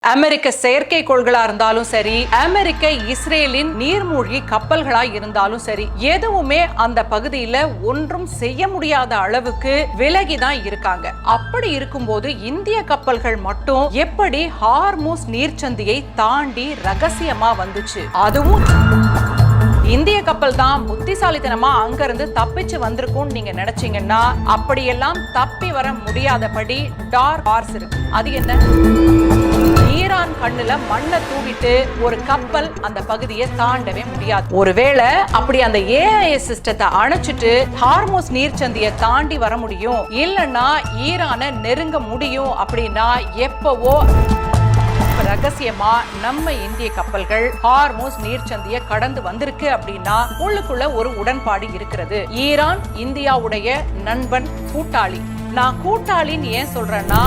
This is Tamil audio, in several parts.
அமெரிக்க செயற்கைக்கோள்களா இருந்தாலும் சரி, அமெரிக்க இஸ்ரேலின் நீர்மூழ்கி கப்பல்களா இருந்தாலும் சரி, எதுவுமே அந்த பகுதியில ஒன்றும் செய்ய முடியாத அளவுக்கு விலகிதான் இருக்காங்க. அப்படி இருக்கும்போது இந்திய கப்பல்கள் மட்டும் எப்படி ஹார்முஸ் நீர்ச்சந்தியை தாண்டி ரகசியமா வந்துச்சு? அதுவும் இந்திய கப்பல் தான் புத்திசாலித்தனமா அங்க இருந்து தப்பிச்சு வந்திருக்கும் நீங்க நினைச்சீங்கன்னா, அப்படியெல்லாம் தப்பி வர முடியாதபடி டார்க் ஹார்ஸ் இருக்கு. அது என்ன? ஈரான் கண்ணுல மண்ணை தூவிட்டு ஒரு கப்பல் அந்த பகுதியை தாண்டவே முடியாது. ஒருவேளை அப்படி அந்த ஏஐஎஸ் சிஸ்டத்தை அணைச்சிட்டு ஹார்முஸ் நீர்ச்சந்தியை தாண்டி வர முடியும், இல்லைன்னா ஈரானை நெருங்க முடியும் அப்படின்னா எப்பவோ ரகசியமா நம்ம இந்திய கப்பல்கள் ஹார்முஸ் நீர்ச்சந்தியை கடந்து வந்திருக்கு அப்படின்னா உள்ளுக்குள்ள ஒரு உடன்பாடு இருக்கிறது. ஈரான் இந்தியாவுடைய நண்பன், கூட்டாளி. நான் கூட்டாளின்னு ஏன் சொல்றேன்னா,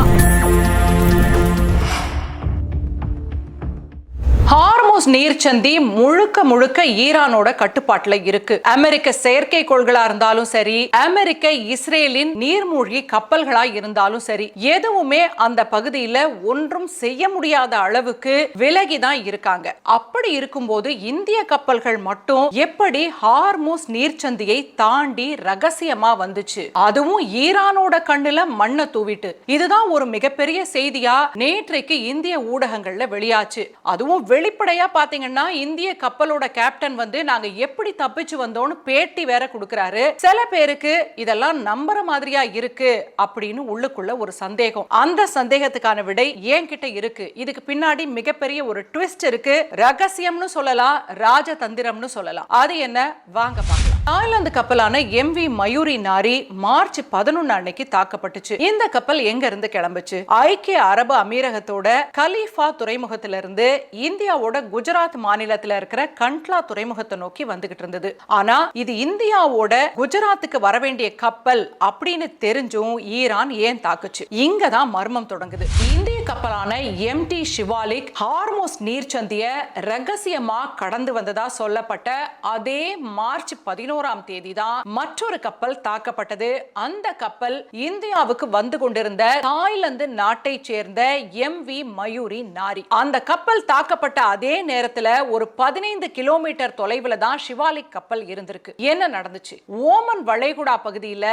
ஹார்முஸ் நீர்ச்சந்தி முழுக்க முழுக்க ஈரானோட கட்டுப்பாட்டுல இருக்கு. அமெரிக்க செயற்கைக்கோள்களா இருந்தாலும் சரி, அமெரிக்க இஸ்ரேலின் நீர்மூழ்கி கப்பல்களா இருந்தாலும் சரி, எதுவுமே அந்த பகுதியில ஒன்றும் செய்ய முடியாத அளவுக்கு விலகிதான் இருக்காங்க. அப்படி இருக்கும்போது இந்திய கப்பல்கள் மட்டும் எப்படி ஹார்முஸ் நீர்ச்சந்தியை தாண்டி ரகசியமா வந்துச்சு? அதுவும் ஈரானோட கண்ணுல மண்ணை தூவிட்டு. இதுதான் ஒரு மிகப்பெரிய செய்தியா நேற்றைக்கு இந்திய ஊடகங்கள்ல வெளியாச்சு. அதுவும் வெளிப்படையா பாத்தீங்கன்னா, இந்திய கப்பலோட கேப்டன் நாங்க எப்படி தப்பிச்சு வந்தோம்னு பேட்டி வேற கொடுக்கறாரு. சில பேருக்கு இதெல்லாம் நம்புற மாதிரியா இருக்கு அப்படின்னு உள்ளுக்குள்ள ஒரு சந்தேகம். அந்த சந்தேகத்துக்கான விடை என்கிட்ட இருக்கு. இதுக்கு பின்னாடி மிகப்பெரிய ஒரு ட்விஸ்ட் இருக்கு. ரகசியம்னு சொல்லலாம், ராஜதந்திரம்னு சொல்லலாம். அது என்ன? வாங்க பார்க்கலாம். தாய்லாந்து கப்பலான எம்வி மயூரி நாரி மார்ச் 11 அன்னைக்கு தாக்கப்பட்டுச்சு. இந்த கப்பல் எங்க இருந்து கிளம்புச்சு? ஐக்கிய அரபு அமீரகத்தோட கலீஃபா துறைமுகத்திலிருந்து இந்தியாவோட குஜராத் மாநிலத்துல இருக்கிற கண்ட்லா துறைமுகத்தை நோக்கி வந்துகிட்டு இருந்தது. ஆனா இது இந்தியாவோட குஜராத்துக்கு வர வேண்டிய கப்பல் அப்படின்னு தெரிஞ்சும் ஈரான் ஏன் தாக்குச்சு? இங்கதான் மர்மம் தொடங்குது. இந்திய கப்பலான எம்டி ஷிவாலிக் ஹார்முஸ் நீர்ச்சந்திய ரகசியமா கடந்து வந்ததா சொல்லப்பட்ட அதே மார்ச் 11ஆம் தேதி தான் மற்றொரு கப்பல் தாக்கப்பட்டது. அந்த கப்பல் இந்தியாவுக்கு வந்து கொண்டிருந்த தாய்லாந்து நாட்டை சேர்ந்த எம்வி மயூரி நாரி. அந்த கப்பல் தாக்கப்பட்ட அதே நேரத்துல ஒரு 15 கிலோமீட்டர் தொலைவுல தான் ஷிவாலிக் கப்பல் இருந்திருக்கு. என்ன நடந்துச்சு? ஓமன் வளைகுடா பகுதியில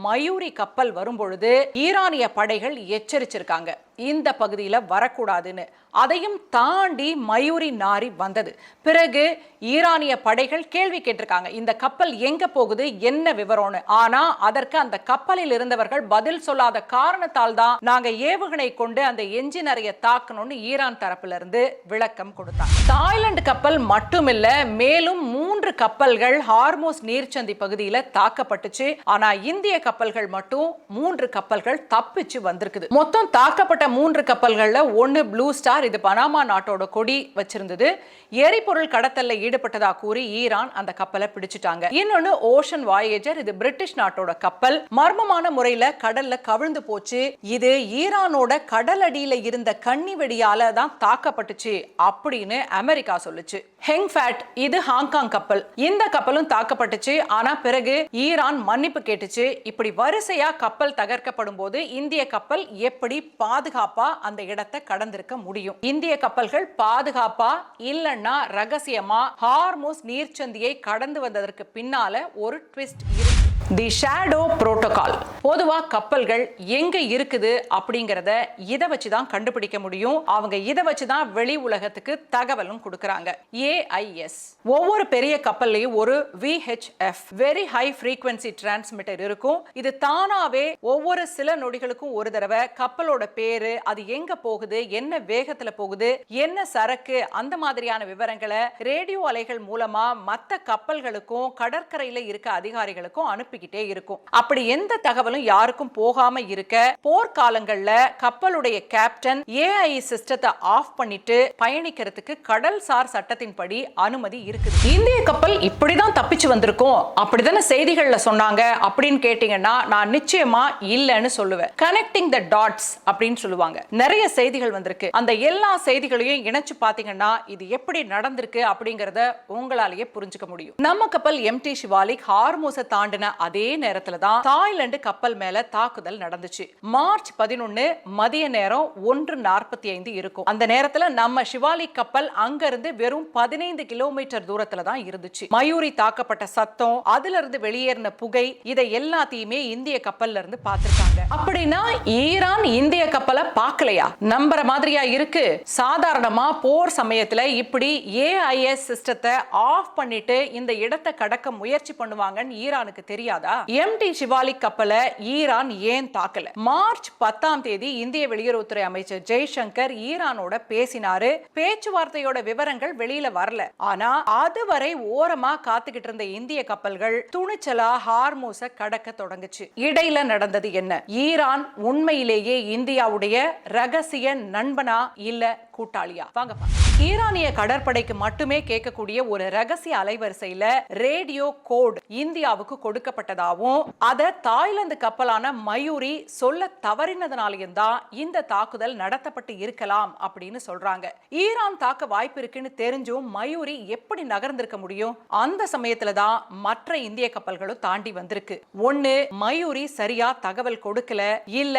மயூரி கப்பல் வரும்பொழுது ஈரானிய படைகள் எச்சரிச்சிருக்காங்க, இந்த பகுதியில வரக்கூடாதுன்னு. அதையும் தாண்டி மயூரி நாரி வந்தது. பிறகு ஈரானிய படைகள் கேள்வி கேட்டிருக்காங்க, இந்த கப்பல் எங்க போகுது, என்ன விவரம்னு. ஆனா அதற்கு அந்த கப்பலில் இருந்தவர்கள் பதில் சொல்லாத காரணத்தால் தான் நாங்க ஏவுகணை கொண்டு அந்த என்ஜின் அறையை தாக்கணும்னு ஈரான் தரப்புல இருந்து விளக்கம் கொடுத்தாங்க. தாய்லாந்து கப்பல் மட்டுமில்ல, மேலும் 3 கப்பல்கள் ஹார்முஸ் நீர்ச்சந்தி பகுதியில தாக்கப்பட்டுச்சு. ஆனா இந்திய கப்பல்கள் மட்டும் 3 கப்பல்கள் தப்பிச்சு வந்திருக்குது. மொத்தம் தாக்கப்பட்ட 3 கப்பல்கள்ல ஒன்னு ப்ளூ ஸ்டார், இது பனாமா நாட்டோட கொடி வச்சிருந்தது. எரிபொருள் கடத்தல்ல ஈடுபட்டதா கூறி ஈரான் அந்த கப்பலை பிடிச்சிட்டாங்க. இன்னொன்னு ஓஷன் வாயேஜர், இது பிரிட்டிஷ் நாட்டோட கப்பல். மர்மமான முறையில கடல்ல கவிழ்ந்து போச்சு. இது ஈரானோட கடலடியில இருந்த கன்னி வெடியால தான் தாக்கப்பட்டுச்சு அப்படின்னு அமெரிக்கா சொல்லுச்சு. ஹெங்ஃபேட், இது ஹாங்காங் கப்பல். இந்த கப்பலும் தாக்கப்பட்டுச்சு. ஆனா பிறகு ஈரான் மன்னிப்பு கேட்டுச்சு. இப்படி வரிசையா கப்பல் தகர்க்கப்படும் போது இந்திய கப்பல் எப்படி பாதுகாப்பா அந்த இடத்தை கடந்திருக்க முடியும்? இந்திய கப்பல்கள் பாதுகாப்பா இல்லன்னா ரகசியமா ஹார்முஸ் நீர்ச்சந்தியை கடந்து வந்ததற்கு பின்னால ஒரு ட்விஸ்ட் இருக்கு. தி ஷேடோ புரோட்டோகால். பொதுவா கப்பல்கள் எங்க இருக்குது அப்படிங்கறத இத வச்சுதான் கண்டுபிடிக்க முடியும். அவங்க இத வச்சுதான் வெளி உலகத்துக்கு தகவலும் கொடுக்கறாங்க. ஏஐஎஸ் ஒவ்வொரு பெரிய கப்பல்லையும் ஒரு VHF, very high frequency transmitter இருக்கும். இது தானாவே ஒவ்வொரு சில நொடிகளுக்கும் ஒரு தடவை கப்பலோட பேரு, அது எங்க போகுது, என்ன வேகத்துல போகுது, என்ன சரக்கு, அந்த மாதிரியான விவரங்களை ரேடியோ அலைகள் மூலமா மத்த கப்பல்களுக்கும் கடற்கரையில இருக்க அதிகாரிகளுக்கும் அனுப்பிக்கிட்டே இருக்கும். அப்படி எந்த தகவலும் யாருக்கும் போகாம இருக்க போர்க்காலங்கள்ல கப்பலுடைய கேப்டன் ஏஐ சிஸ்டத்தை ஆஃப் பண்ணிட்டு பயணிக்கிறதுக்கு கடல்சார் சட்டத்தின்படி அனுமதி இருக்குது. இந்திய கப்பல் இப்படிதான் தப்பிச்சு வந்திருக்கும் அப்படிதான செய்திகள்ல சொன்னாங்க அப்படின்னு கேட்டீங்கன்னா நான் நிச்சயமா இல்லன்னு சொல்லுவேன். கனெக்டிங் த டாட்ஸ் அப்படின்னு சொல்லுவாங்க. நிறைய செய்திகள் வந்திருக்கு. அந்த எல்லா செய்திகளையும் இணைச்சு பாத்தீங்கன்னா இது எப்படி நடந்திருக்கு அப்படிங்கறத உங்களாலேயே புரிஞ்சுக்க முடியும். நம்ம கப்பல் எம்டி ஷிவாலிக் ஹார்முஸை தாண்டின அதே நேரத்துல தான் தாய்லாந்து கப்பல் மேல தாக்குதல் நடந்துச்சு. மார்ச் 11 மதிய நேரம் 1:45 இருக்கும். அந்த நேரத்துல நம்ம ஷிவாலிக் கப்பல் அங்க இருந்து வெறும் 15 கிலோமீட்டர் தூரத்துல தான் இருந்துச்சு. மயூரி தாக்கப்பட்ட சத்தம், அதுல இருந்து வெளியேறின புகை, இதை எல்லாத்தையுமே இந்திய கப்பல்ல இருந்து பார்த்திருக்காங்க. அப்படின்னா ஈரான் இந்திய கப்பலை பார்க்கலையா? நம்புற மாதிரியா இருக்கு? சாதாரணமா போர் சமயத்துல இப்படி AIS சிஸ்டத்தை ஆஃப் பண்ணிட்டு இந்த இடத்தை கடக்க முயற்சி பண்ணுவாங்கன்னு ஈரானுக்கு தெரியாதா? MT ஷிவாலிக் கப்பலை ஈரான் ஏன் தாக்கல? மார்ச் 10ஆம் தேதி இந்திய வெளியுறவுத்துறை அமைச்சர் ஜெய்சங்கர் ஈரானோட பேசினாரு. பேச்சுவார்த்தையோட விவரங்கள் வெளியில வரல. ஆனா அதுவரை ஓரமா காத்துக்கிட்டு இருந்த இந்திய கப்பல்கள் துணிச்சலா ஹார்மூஸ கடக்க தொடங்குச்சு. இடையில நடந்தது என்ன? ஈரான் உண்மையிலேயே இந்தியாவுடைய ரகசிய நண்பனா இல்ல கூட்டாளியா? வாங்க. ஈரானிய கடற்படைக்கு மட்டுமே கேட்கக்கூடிய ஒரு ரகசிய அலைவரிசையில ரேடியோ கோட் இந்தியாவுக்கு கொடுக்கப்பட்டதாகவும் அதை தாய்லாந்து கப்பலான மயூரி சொல்ல தவறினதுனாலையும் தான் இந்த தாக்குதல் நடத்தப்பட்டு இருக்கலாம் அப்படின்னு சொல்றாங்க. ஈரான் தாக்க வாய்ப்பு இருக்குன்னு தெரிஞ்சும் மயூரி எப்படி நகர்ந்திருக்க முடியும்? அந்த சமயத்துல தான் மற்ற இந்திய கப்பல்களும் தாண்டி வந்திருக்கு. ஒண்ணு, மயூரி சரியா தகவல் கொடுக்கல, இல்ல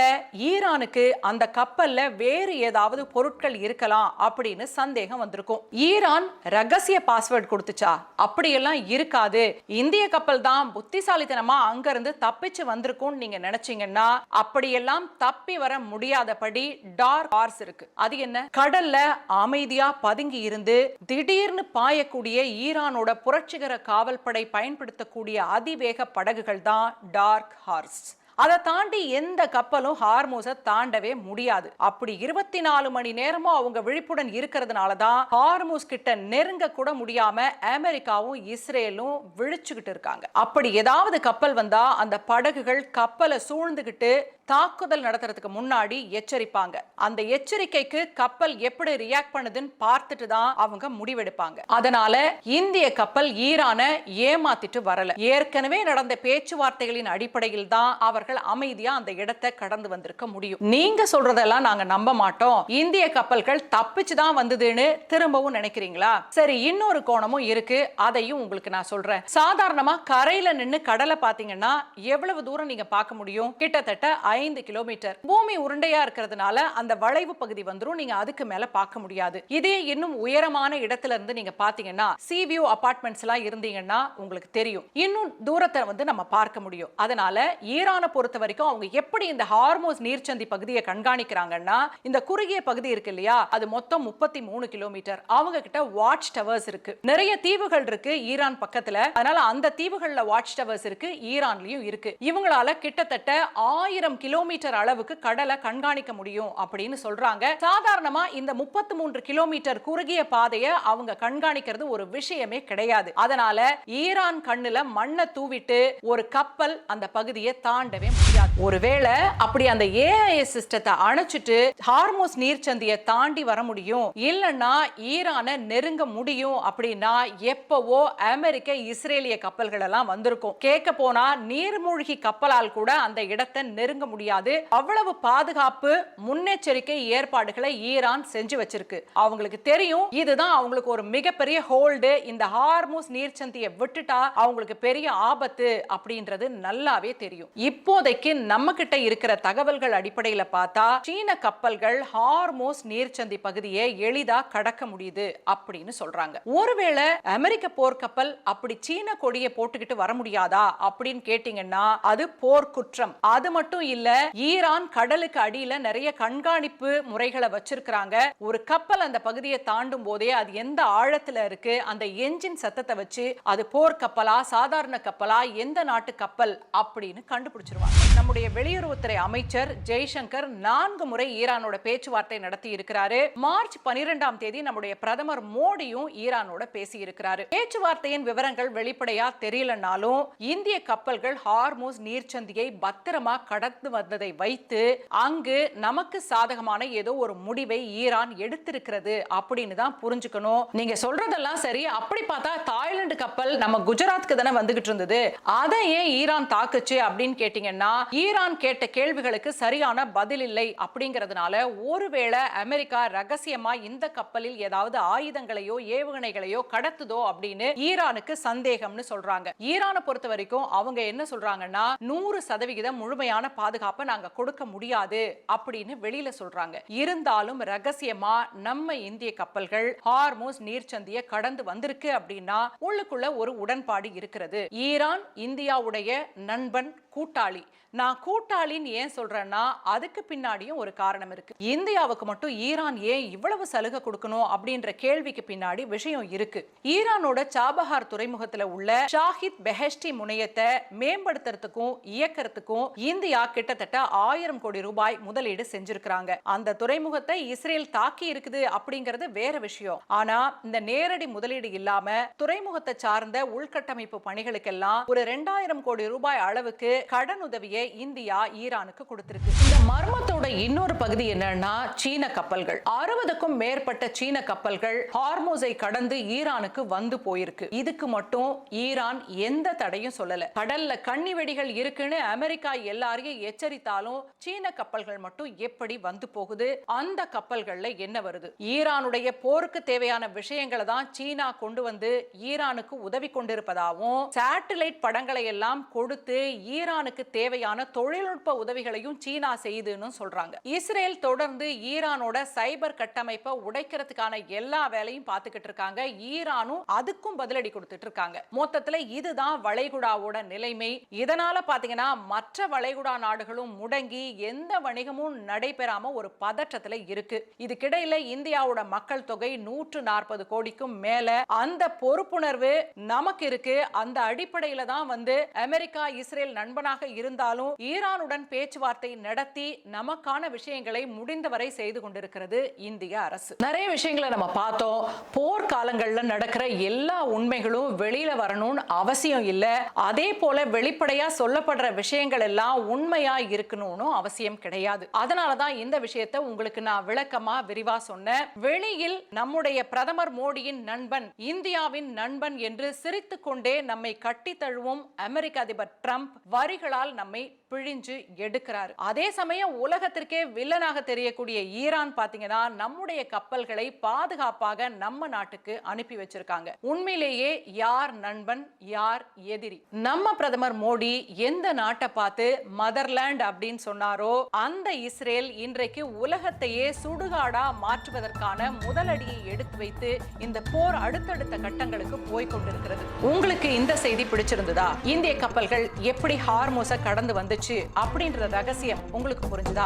ஈரானுக்கு அந்த கப்பல்ல வேறு ஏதாவது பொருட்கள் இருக்கலாம் அப்படின்னு சந்தேகம் வந்திருக்கும். ஈரான் ரகசிய பாஸ்வேர்ட் கொடுத்துச்சா? அப்படியெல்லாம் இருக்காது. இந்திய கப்பல் தான் புத்திசாலித்தனமா அங்க இருந்து தப்பிச்சு வந்திருக்கும் நீங்க நினைச்சீங்கன்னா அப்படியெல்லாம் தப்பி வர முடியாதபடி டார்க் ஹார்ஸ் இருக்கு. அது என்ன? கடல்ல அமைதியா பதுங்கி இருந்து திடீர்னு பாயக்கூடிய ஈரானோட புரட்சிகர காவல்படை பயன்படுத்தக்கூடிய அதிவேக படகுகள் தான் டார்க் ஹார்ஸ். அதை தாண்டி எந்த கப்பலும் ஹார்மூஸை தாண்டவே முடியாது. அப்படி 24 மணி நேரமும் அவங்க விழிப்புடன் இருக்கிறதுனால தான் ஹார்மூஸ் கிட்ட நெருங்க கூட முடியாம அமெரிக்காவும் இஸ்ரேலும் விழிச்சுக்கிட்டு இருக்காங்க. அப்படி ஏதாவது கப்பல் வந்தா அந்த படகுகள் கப்பலை சூழ்ந்துகிட்டு தாக்குதல் நடத்துறதுக்கு முன்னாடி எச்சரிப்பாங்க. அந்த எச்சரிக்கைக்கு கப்பல் எப்படி ரியாக்ட் பண்ணுதுன்னு பார்த்துட்டு தான் அவங்க முடிவெடுப்பாங்க. அதனால இந்திய கப்பல் ஈரான ஏமாத்திட்டு வரல. ஏற்கனவே நடந்த பேச்சுவார்த்தைகளின் அடிப்படையில் தான் அவர்கள் அமைதியா அந்த இடத்தை கடந்து வந்திருக்க முடியும். நீங்க சொல்றதெல்லாம் நாங்க நம்ப மாட்டோம், இந்திய கப்பல்கள் தப்பிச்சு தான் வந்ததுன்னு திரும்பவும் நினைக்கிறீங்களா? சரி, இன்னொரு கோணமும் இருக்கு, அதையும் உங்களுக்கு நான் சொல்றேன். சாதாரணமா கரையில நின்னு கடலை பாத்தீங்கன்னா எவ்வளவு தூரம் நீங்க பார்க்க முடியும்? கிட்டத்தட்ட 5 கிலோமீட்டர். பூமி உருண்டையா இருக்கிறதுனால அந்த வளைவு பகுதி வந்துரும், நீங்க அதுக்கு மேல பார்க்க முடியாது. இதே இன்னும் உயரமான இடத்துல இருந்து நீங்க பாத்தீங்கன்னா சி வியூ அபார்ட்மெண்ட்ஸ் எல்லாம் இருந்தீங்கன்னா உங்களுக்கு தெரியும், இன்னும் தூரத்தை வந்து நம்ம பார்க்க முடியும். அதனால ஈரானை பொறுத்த வரைக்கும் அவங்க எப்படி இந்த ஹார்மோஸ் நீர்ச்சந்தி பகுதியை கண்காணிக்கிறாங்கன்னா, இந்த குறுகிய பகுதி இருக்கு இல்லையா, அது மொத்தம் 33 கிலோமீட்டர். அவங்க கிட்ட வாட்ச் டவர்ஸ் இருக்கு, நிறைய தீவுகள் இருக்கு ஈரான் பக்கத்துல. அதனால அந்த தீவுகள்ல வாட்ச் டவர்ஸ் இருக்கு, ஈரான்லயும் இருக்கு. இவங்களால கிட்டத்தட்ட 1000 கிலோமீட்டர் அளவுக்கு கடலை கண்காணிக்க முடியும் அப்படின்னு சொல்றாங்க. சாதாரணமா இந்த 33 கிலோமீட்டர் குறுகிய பாதையை அவங்க கண்காணிக்கிறது ஒரு விஷயமே கிடையாது. அதனால ஈரான் கண்ணுல மண்ணை தூவிட்டு ஒரு கப்பல் அந்த பகுதியை தாண்டவே முடியாது. ஒருவேளை அப்படி அந்த AIS சிஸ்டத்தை அணைச்சிட்டு ஹார்மோஸ் நீர்ச்சந்தியை தாண்டி வர முடியும், இல்லன்னா ஈரானை நெருங்க முடியும் அப்படின்னா எப்பவோ அமெரிக்க இஸ்ரேலிய கப்பல்கள் எல்லாம் வந்திருக்கும். கேட்க போனா நீர்மூழ்கி கப்பலால் கூட அந்த இடத்தை நெருங்க முடியாது. அவ்வளவு பாதுகாப்பு முன்னெச்சரிக்கை ஏற்பாடுகளை ஈரான் செஞ்சு வச்சிருக்கு. அவங்களுக்கு தெரியும் இதுதான் அவங்களுக்கு ஒரு மிகப்பெரிய ஹோல்டு, இந்த ஹார்மூஸ் நீர்ச்சந்தியை விட்டுட்டா அவங்களுக்கு பெரிய ஆபத்து அப்படின்றது நல்லாவே தெரியும். இப்போதைக்கு நம்ம கிட்ட இருக்கிற தகவல்கள் அடிப்படையில பார்த்தா சீன கப்பல்கள் ஹார்மூஸ் நீர்ச்சந்தி பகுதியை எளிதா கடக்க முடியுது அப்படின்னு சொல்றாங்க. ஒருவேளை அமெரிக்க போர்க்கப்பல் அப்படி சீன கொடியை போட்டுக்கிட்டு வர முடியாதா அப்படின்னு கேட்டீங்கன்னா அது போர்க்குற்றம். அது மட்டும் இல்ல, ஈரான் கடலுக்கு அடியில நிறைய கண்காணிப்பு முறைகளை வச்சிருக்காங்க. ஒரு கப்பல் அந்த பகுதியை தாண்டும் போதே அது எந்த ஆழத்துல இருக்கு, அந்த என்ஜின் சத்தத்தை வச்சு அது போர் கப்பலா சாதாரண கப்பலா எந்த நாட்டு கப்பல் அப்படின்னு கண்டுபிடிச்சிருவாங்க. நம்முடைய வெளியுறவுத்துறை அமைச்சர் ஜெய்சங்கர் 4 முறை ஈரானோட பேச்சுவார்த்தை நடத்தி இருக்கிறாரு. மார்ச் 12ஆம் தேதி நம்முடைய பிரதமர் மோடியும் ஈரானோட பேசி இருக்கிறாரு. பேச்சுவார்த்தையின் விவரங்கள் வெளிப்படையா தெரியலனாலும் இந்திய கப்பல்கள் ஹார்மூஸ் நீர்ச்சந்தியை பத்திரமா கடந்து வந்ததை வைத்து அங்கு நமக்கு சாதகமான ஏதோ ஒரு முடிவை ஈரான் எடுத்திருக்கிறது அப்படின்னு தான் புரிஞ்சுக்கணும். நீங்க சொல்றதெல்லாம் சரி, அப்படி பார்த்தா தாய்லாந்து கப்பல் நம்ம குஜராத்துக்கு தானே வந்துகிட்டு இருந்தது, அதை ஏன் ஈரான் தாக்குச்சு அப்படின்னு கேட்டீங்கன்னா, ஈரான் கேட்ட கேள்விகளுக்கு சரியான பதில் இல்லை அப்படிங்கிறதுனால ஒருவேளை அமெரிக்கா ரகசியமா இந்த கப்பலில் ஏதாவது ஆயுதங்களையோ ஏவுகணைகளையோ கடத்துதோ அப்படின்னு ஈரானுக்கு சந்தேகம்னு சொல்றாங்க. ஈரானை பொறுத்த வரைக்கும் அவங்க என்ன சொல்றாங்கன்னா 100% முழுமையான பாதுகாப்பை நாங்க கொடுக்க முடியாது அப்படின்னு வெளியில சொல்றாங்க. இருந்தாலும் ரகசியமா நம்ம இந்திய கப்பல்கள் ஹார்மோஸ் நீர்ச்சந்தியை கடந்து வந்திருக்கு அப்படின்னா உள்ளுக்குள்ள ஒரு உடன்பாடு இருக்கிறது. ஈரான் இந்தியாவுடைய நண்பன், கூட்டாளி. நான் கூட்டாளின்னு ஏன் சொல்றேன்னா அதுக்கு பின்னாடியும் ஒரு காரணம் இருக்கு. இந்தியாவுக்கு மட்டும் ஈரான் ஏன் இவ்வளவு சலுகை கொடுக்கணும் அப்படின்ற கேள்விக்கு பின்னாடி விஷயம் இருக்கு. ஈரானோட சாபஹார் துறைமுகத்துல உள்ள ஷாஹித் பெஹெஷ்டி முனையத்தை மேம்படுத்துறதுக்கும் இயக்கிறதுக்கும் இந்தியா கிட்டத்தட்ட 1000 கோடி ரூபாய் முதலீடு செஞ்சிருக்காங்க. அந்த துறைமுகத்தை இஸ்ரேல் தாக்கி இருக்குது அப்படிங்கிறது வேற விஷயம். ஆனா இந்த நேரடி முதலீடு இல்லாம துறைமுகத்தை சார்ந்த உள்கட்டமைப்பு பணிகளுக்கெல்லாம் ஒரு 2000 கோடி ரூபாய் அளவுக்கு கடன் உதவியை இந்தியா ஈரானுக்கு கொடுத்திருக்கு. இந்த மர்மத்தோட இன்னொரு பகுதி என்னன்னா சீன கப்பல்கள். 60க்கும் மேற்பட்ட சீன கப்பல்கள் ஹார்மோஸை கடந்து ஈரானுக்கு வந்து போயிருக்கு. இதுக்கு மட்டும் ஈரான் எந்த தடையும் சொல்லல. கடல்ல கண்ணி வெடிகள் இருக்குன்னு அமெரிக்கா எல்லாரையும் எச்சரித்தாலும் சீன கப்பல்கள் மட்டும் எப்படி வந்து போகுது? அந்த கப்பல்கள்ல என்ன வருது? ஈரானுடைய போருக்கு தேவையான விஷயங்களை தான் சீனா கொண்டு வந்து ஈரானுக்கு உதவி கொண்டிருப்பதாகவும் சேட்டலைட் படங்களை எல்லாம் கொடுத்து ஈரானுக்கு தேவையான தொழில்நுட்ப உதவிகளையும் சீனா செய்துன்னு சொல்றாங்க. இஸ்ரேல் தொடர்ந்து ஈரானோட சைபர் கட்டமைப்பை உடைக்கிறதுக்கான எல்லா வேலையும் பார்த்துக்கிட்டு இருக்காங்க. ஈரானும் அதுக்கும் பதிலடி கொடுத்துட்டு இருக்காங்க. மொத்தத்துல இதுதான் வளைகுடாவோட நிலைமை. இதனால பாத்தீங்கன்னா மற்ற வளைகுடா நாடுகளும் முடங்கி எந்த வணிகமும் நடைபெறாம ஒரு பதற்றத்துல இருக்கு. இதுக்கிடையில இந்தியாவோட மக்கள் தொகை 140 கோடிக்கும் மேல. அந்த பொறுப்புணர்வு நமக்கு இருக்கு. அந்த அடிப்படையில தான் வந்து அமெரிக்கா இஸ்ரேல் நண்பனாக இருந்தாலும் ஈரானுடன் பேச்சுவார்த்தை நடத்தி நமக்கான விஷயங்களை முடிந்தவரை செய்து கொண்டிருக்கிறது இந்திய அரசு. நிறைய விஷயங்களை நம்ம பார்த்தோம். போர்க்காலங்கள்ல நடக்கிற எல்லா உண்மைகளும் வெளியில வரணும்னு அவசியம் இல்ல. அதே போல வெளிப்படையா சொல்லப்படுற விஷயங்கள் எல்லாம் உண்மையா இருக்கணும்னு அவசியம் கிடையாது. அதனாலதான் இந்த விஷயத்தை உங்களுக்கு நான் விளக்கமா விரிவா சொன்னேன். வெளியில் நம்முடைய பிரதமர் மோடியின் நண்பன், இந்தியாவின் நண்பன் என்று சிரித்துக் கொண்டே நம்மை கட்டி தழுவும் அமெரிக்க அதிபர் ட்ரம்ப் வரிகளால் நம்மை பிழிஞ்சு எடுக்கிறார். அதே சமயம் உலகத்திற்கே வில்லனாக தெரியக்கூடிய ஈரான் பாத்தீங்கன்னா நம்முடைய கப்பல்களை பாதுகாப்பாக நம்ம நாட்டுக்கு அனுப்பி வச்சிருக்காங்க. உண்மையிலேயே யார் நண்பன் யார் எதிரி? நம்ம பிரதமர் மோடி எந்த நாட்டை பார்த்து மதர்லேண்ட் அப்படின்னு சொன்னாரோ அந்த இஸ்ரேல் இன்றைக்கு உலகத்தையே சுடுகாடா மாற்றுவதற்கான முதலடியை எடுத்து வைத்து இந்த போர் அடுத்தடுத்த கட்டங்களுக்கு போய் கொண்டிருக்கிறது. உங்களுக்கு இந்த செய்தி பிடிச்சிருந்ததா? இந்திய கப்பல்கள் எப்படி ஹார்மோஸை கடந்து வந்துச்சு அப்படின்ற ரகசியம் உங்களுக்கு புரிஞ்சுதா?